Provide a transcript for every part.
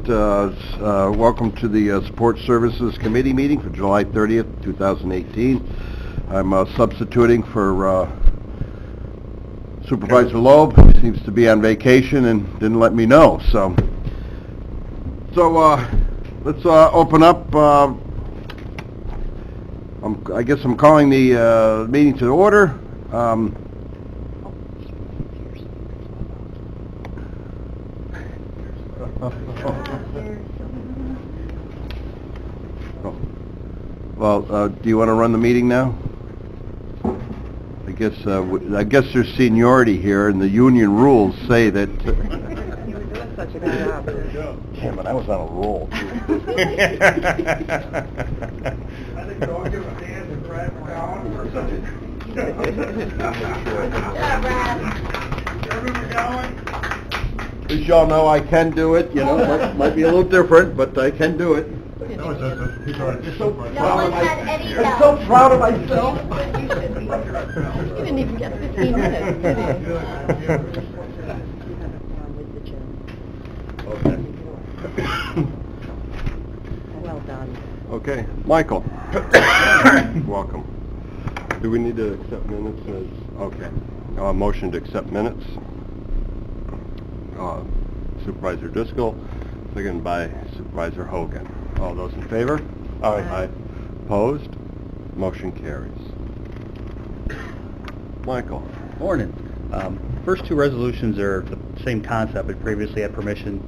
Welcome to the Support Services Committee meeting for July 30th, 2018. I'm substituting for Supervisor Loeb. He seems to be on vacation and didn't let me know. So let's open up. I guess I'm calling the meeting to order. Well, do you want to run the meeting now? I guess there's seniority here, and the union rules say that. You were doing such a good job. Damn it, I was on a roll. I think we'll all give a hand to Brad McGowan for such a... Yeah, Brad. Chairman McGowan? At least y'all know I can do it, you know, might be a little different, but I can do it. No, he's all right. I'm so No one had any doubt. I'm so proud of myself. You didn't even get 15 minutes, did you? Okay. Well done. Okay, Michael. Welcome. Do we need to accept minutes? Okay. Motion to accept minutes. Supervisor Driscoll, seconded by Supervisor Hogan. All those in favor? Aye. Opposed? Motion carries. Michael. Morning. First two resolutions are the same concept. We previously had permission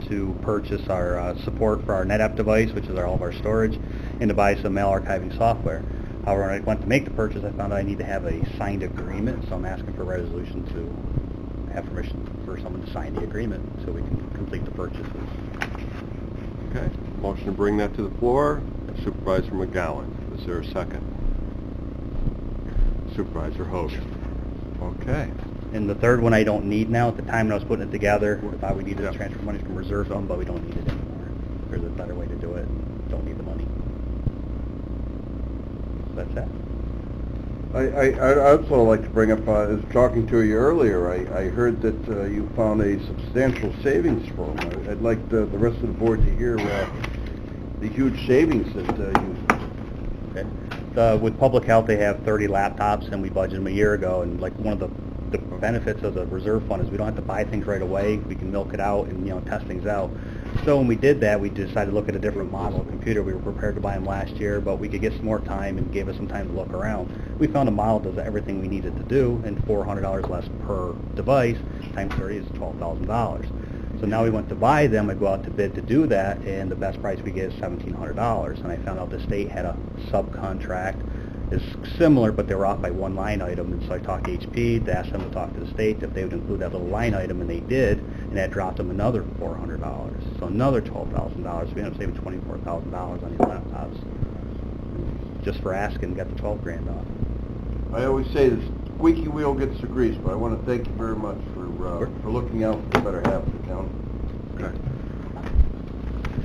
to purchase our support for our NetApp device, which is all of our storage, and to buy some mail archiving software. However, when I went to make the purchase, I found out I need to have a signed agreement, so I'm asking for a resolution to have permission for someone to sign the agreement so we can complete the purchases. Okay. Motion to bring that to the floor. Supervisor McGowan. Is there a second? Supervisor Hogan. Okay. And the third one I don't need now. At the time when I was putting it together, I thought we needed to transfer money from reserve fund, but we don't need it anymore. There's a better way to do it. Don't need the money. So that's that. I'd also like to bring up, I was talking to you earlier, I heard that you found a substantial savings from it. I'd like the rest of the board to hear the huge savings that you... Okay. With public health, they have 30 laptops, and we budgeted them a year ago, and like one of the benefits of the reserve fund is we don't have to buy things right away. We can milk it out and, test things out. So when we did that, we decided to look at a different model of computer. We were prepared to buy them last year, but we could get some more time and gave us some time to look around. We found a model that does everything we needed to do, and $400 less per device, times 30 is $12,000. So now we went to buy them, I go out to bid to do that, and the best price we get is $1,700. And I found out the state had a subcontract. It's similar, but they were off by one line item, and so I talked to HP to ask them to talk to the state if they would include that little line item, and they did, and that dropped them another $400. So another $12,000. We ended up saving $24,000 on these laptops. Just for asking, got the $12,000 off. I always say the squeaky wheel gets the grease, but I want to thank you very much for looking out for the better half of the county. Okay.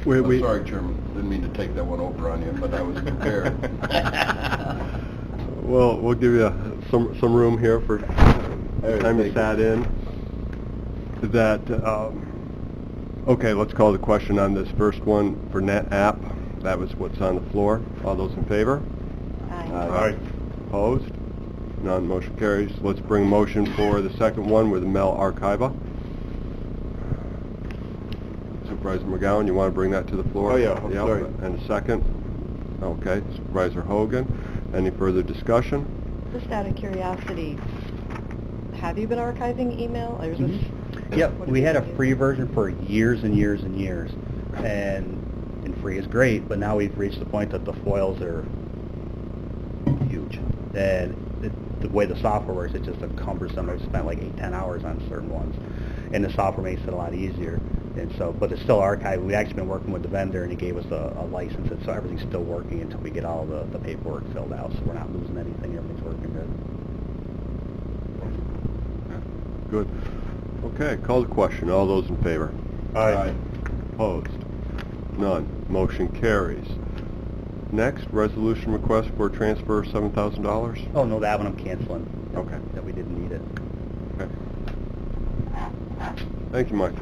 I'm sorry, Chairman. Didn't mean to take that one over on you, but I was prepared. Well, we'll give you some room here for time you sat in. Okay, let's call the question on this first one for NetApp. That was what's on the floor. All those in favor? Aye. Opposed? None. Motion carries. Let's bring motion for the second one with the Mel Archiva. Supervisor McGowan, you want to bring that to the floor? Oh, yeah. I'm sorry. And a second? Okay. Supervisor Hogan. Any further discussion? Just out of curiosity, have you been archiving email? Or is this... Yep, we had a free version for years and years and years, and free is great, but now we've reached the point that the foils are huge. And the way the software works, it's just a cumbersome. I've spent like 8-10 hours on certain ones, and the software makes it a lot easier. And so, but it's still archived. We've actually been working with the vendor, and he gave us a license, and so everything's still working until we get all the paperwork filled out. So we're not losing anything. Everything's working good. Good. Okay, call the question. All those in favor? Aye. Opposed? None. Motion carries. Next, resolution request for transfer of $7,000. Oh, no, that one I'm canceling. Okay. That we didn't need it. Okay. Thank you, Mike.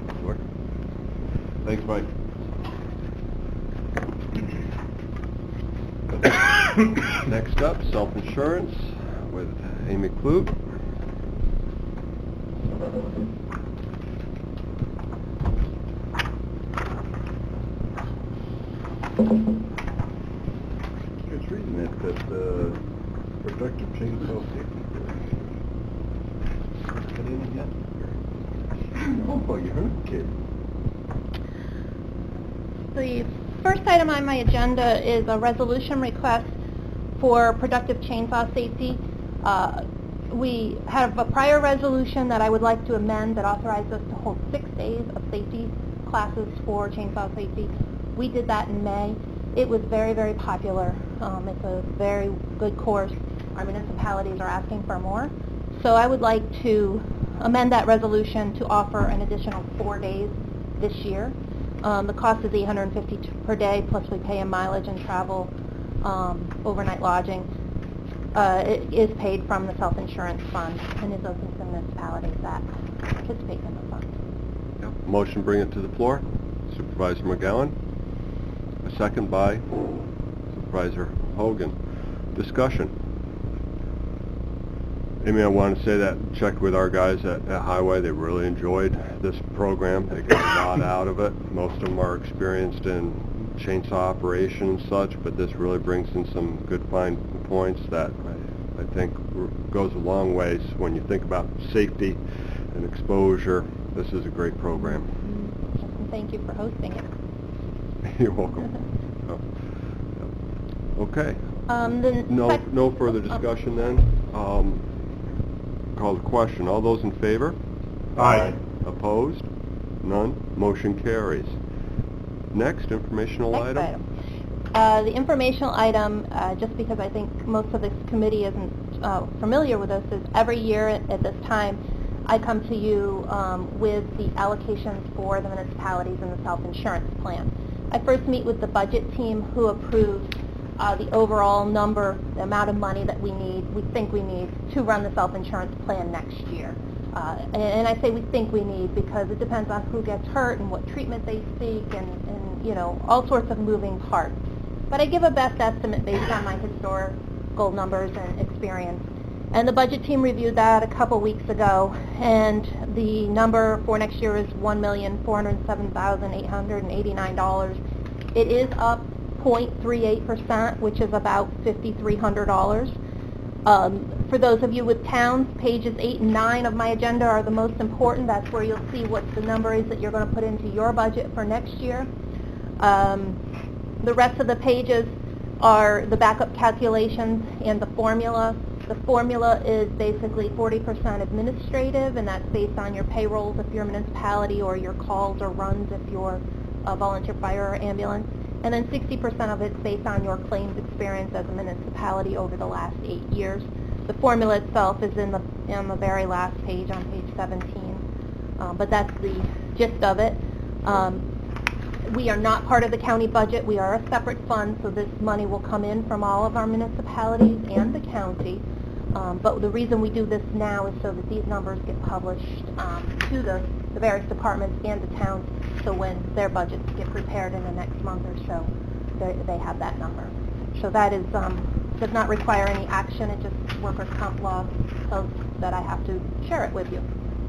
Thanks, Mike. Next up, self-insurance with Amy Klug. I was reading that productive chainsaw safety. Get in again? Oh, you heard, kid. The first item on my agenda is a resolution request for productive chainsaw safety. We have a prior resolution that I would like to amend that authorized us to hold 6 days of safety classes for chainsaw safety. We did that in May. It was very, very popular. It's a very good course. Our municipalities are asking for more. So I would like to amend that resolution to offer an additional 4 days this year. The cost is $850 per day, plus we pay in mileage and travel, overnight lodging. It is paid from the self-insurance fund and is open to municipalities that participate in the fund. Yep. Motion bring it to the floor. Supervisor McGowan. A second by Supervisor Hogan. Discussion. Amy, I want to say that checked with our guys at Highway. They really enjoyed this program. They got a lot out of it. Most of them are experienced in chainsaw operation and such, but this really brings in some good fine points that I think goes a long ways when you think about safety and exposure. This is a great program. And thank you for hosting it. You're welcome. Okay. No No further discussion then. Call the question. All those in favor? Aye. Opposed? None. Motion carries. Next, informational Next item. The informational item, just because I think most of this committee isn't familiar with this, is every year at this time I come to you with the allocations for the municipalities and the self-insurance plan. I first meet with the budget team who approves the overall number, the amount of money that we think we need to run the self-insurance plan next year. And I say we think we need because it depends on who gets hurt and what treatment they seek and you know, all sorts of moving parts. But I give a best estimate based on my historical numbers and experience. And the budget team reviewed that a couple weeks ago, and the number for next year is $1,407,889. It is up 0.38%, which is about $5,300. For those of you with towns, pages 8 and 9 of my agenda are the most important. That's where you'll see what the number is that you're going to put into your budget for next year. The rest of the pages are the backup calculations and the formula. The formula is basically 40% administrative, and that's based on your payrolls if you're a municipality, or your calls or runs if you're a volunteer fire or ambulance. And then 60% of it's based on your claims experience as a municipality over the last 8 years. The formula itself is on the very last page, on page 17. But that's the gist of it. We are not part of the county budget. We are a separate fund, so this money will come in from all of our municipalities and the county. But the reason we do this now is so that these numbers get published to the various departments and the towns, so when their budgets get prepared in the next month or so, they have that number. So that is does not require any action. It just workers' comp law so that I have to share it with you.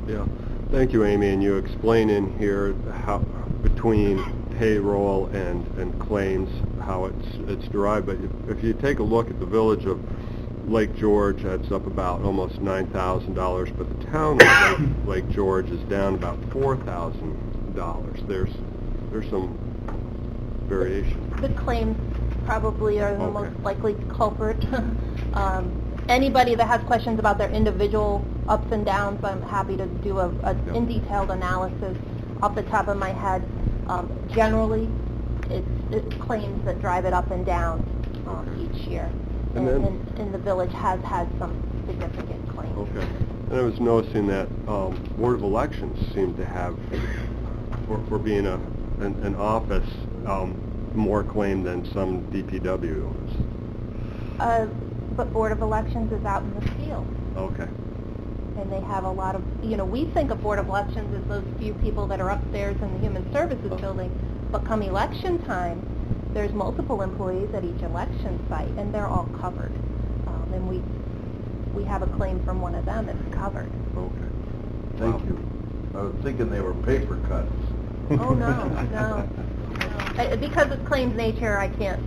Yeah. Thank you, Amy. And you explain in here how between payroll and claims how it's derived. But if you take a look at the village of Lake George, that's up about almost $9,000, but the town of Lake George is down about $4,000. There's some variation. The claims probably are the most likely culprit. Anybody that has questions about their individual ups and downs, I'm happy to do a in-detailed analysis off the top of my head. Generally, it's claims that drive it up and down each year. And the village has had some significant claims. Okay. And I was noticing that Board of Elections seem to have, for being an office, more claim than some DPW owners. But Board of Elections is out in the field. Okay. And they have a lot of, we think of Board of Elections as those few people that are upstairs in the Human Services building, but come election time, there's multiple employees at each election site, and they're all covered. And we have a claim from one of them, it's covered. Okay. Thank you. I was thinking they were paper cuts. Oh, no. Because of claims nature, I can't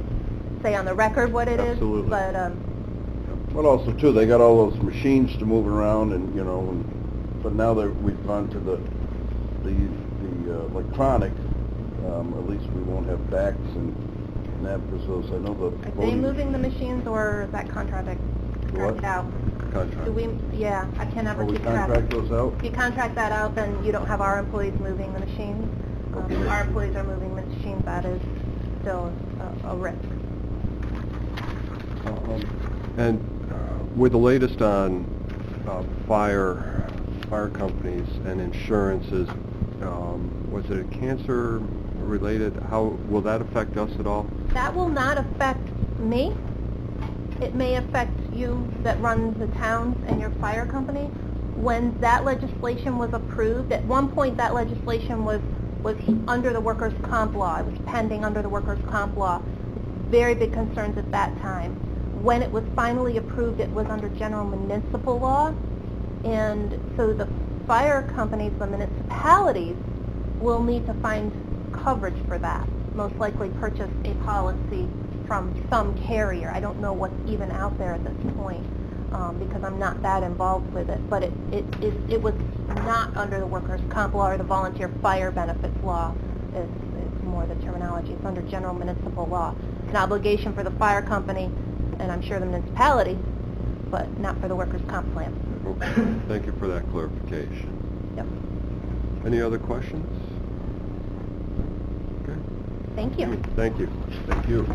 say on the record what it is. Absolutely. But, Well, also too, they got all those machines to move around, and but now that we've gone to the electronic, at least we won't have backs and that because those. I know the. are they moving the machines, or is that contracted What? out? Contract. Do we, yeah, I can never Oh, we keep track. contract those out? If you contract that out, then you don't have our employees moving the machines. Okay. Our employees are moving the machines, that is still a risk. And with the latest on fire companies and insurances, was it cancer related? How will that affect us at all? That will not affect me. It may affect you that run the towns and your fire company. When that legislation was approved, at one point that legislation was under the workers' comp law. It was pending under the workers' comp law. Very big concerns at that time. When it was finally approved, it was under general municipal law. And so the fire companies, the municipalities, will need to find coverage for that. Most likely purchase a policy from some carrier. I don't know what's even out there at this point because I'm not that involved with it. But it was not under the workers' comp law or the volunteer fire benefits law is more the terminology. It's under general municipal law. An obligation for the fire company, and I'm sure the municipality, but not for the workers' comp plan. Okay. Thank you for that clarification. Yep. Any other questions? Okay. Thank you. Thank you. Thank you.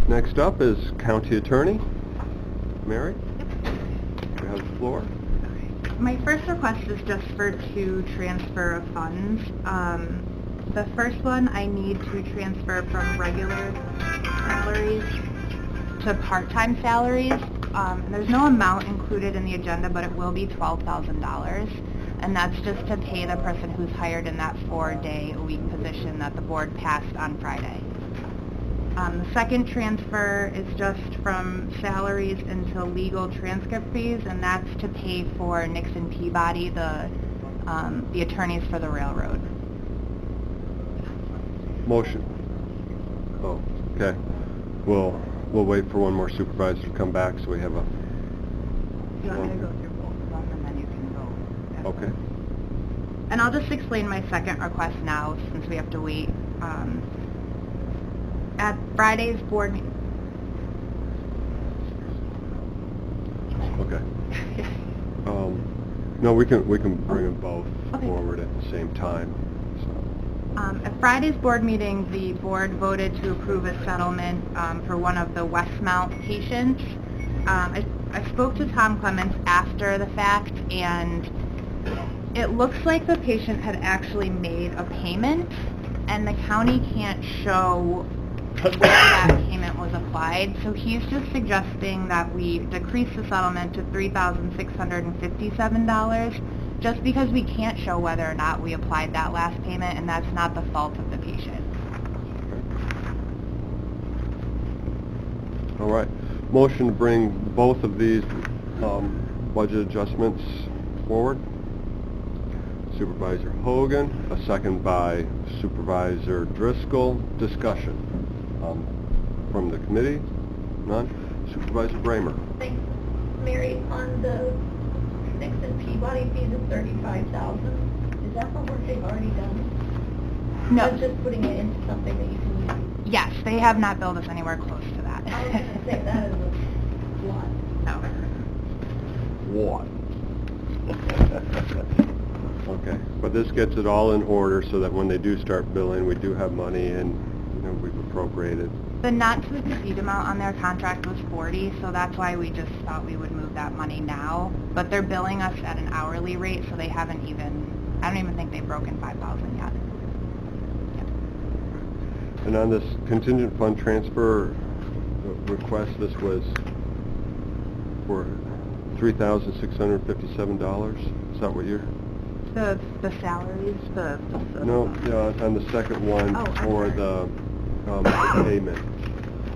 Next up is County Attorney. Mary? You have the floor. My first request is just for two transfer of funds. The first one, I need to transfer from regular salaries to part-time salaries. And there's no amount included in the agenda, but it will be $12,000. And that's just to pay the person who's hired in that 4-day-a-week position that the board passed on Friday. The second transfer is just from salaries into legal transcript fees, and that's to pay for Nixon Peabody, the attorneys for the railroad. Motion. Oh, okay. We'll wait for one more supervisor to come back so we have a... You want me to go through both of them, and then you can go? Okay. And I'll just explain my second request now, since we have to wait. At Friday's board meeting... Okay. No, we can bring them both Okay. forward at the same time. So. At Friday's board meeting, the board voted to approve a settlement for one of the Westmount patients. I spoke to Tom Clements after the fact, and it looks like the patient had actually made a payment, and the county can't show where that payment was applied. So he's just suggesting that we decrease the settlement to $3,657, just because we can't show whether or not we applied that last payment, and that's not the fault of the patient. All right. Motion to bring both of these budget adjustments forward. Supervisor Hogan, a second by Supervisor Driscoll. Discussion from the committee? None? Supervisor Bramer. Thanks. Mary, on the Nixon Peabody fees of $35,000, is that for work they've already done? No. Or just putting it into something that you can use? Yes, they have not billed us anywhere close to that. I was going to say, that is a lot. No. Okay. But this gets it all in order so that when they do start billing, we do have money and we've appropriated. The not to exceed amount on their contract was 40, so that's why we just thought we would move that money now. But they're billing us at an hourly rate, so they haven't even, I don't even think they've broken 5,000 yet. And on this contingent fund transfer request, this was for $3,657. Is that what you're... The salaries, the... No, on the second one Oh, I'm for sorry. the payment.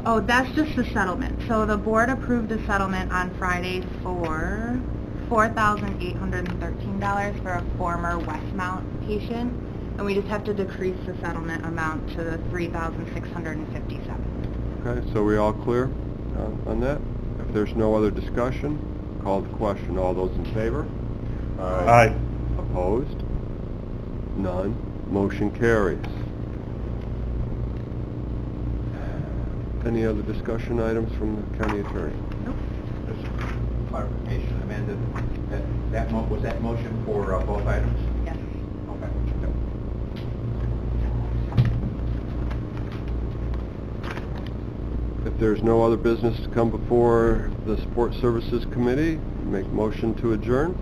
Oh, that's just the settlement. So the board approved the settlement on Friday for $4,813 for a former Westmount patient, and we just have to decrease the settlement amount to the $3,657. Okay, so we all clear on that? If there's no other discussion, call the question. All those in favor? Aye. Opposed? None. Motion carries. Any other discussion items from the county attorney? Nope. Just clarification, Amanda, was that motion for both items? Yes. Okay. If there's no other business to come before the Support Services Committee, make motion to adjourn.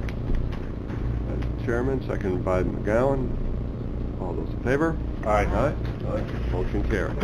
Chairman, seconded by McGowan. All those in favor? Aye. Aye. Motion carries.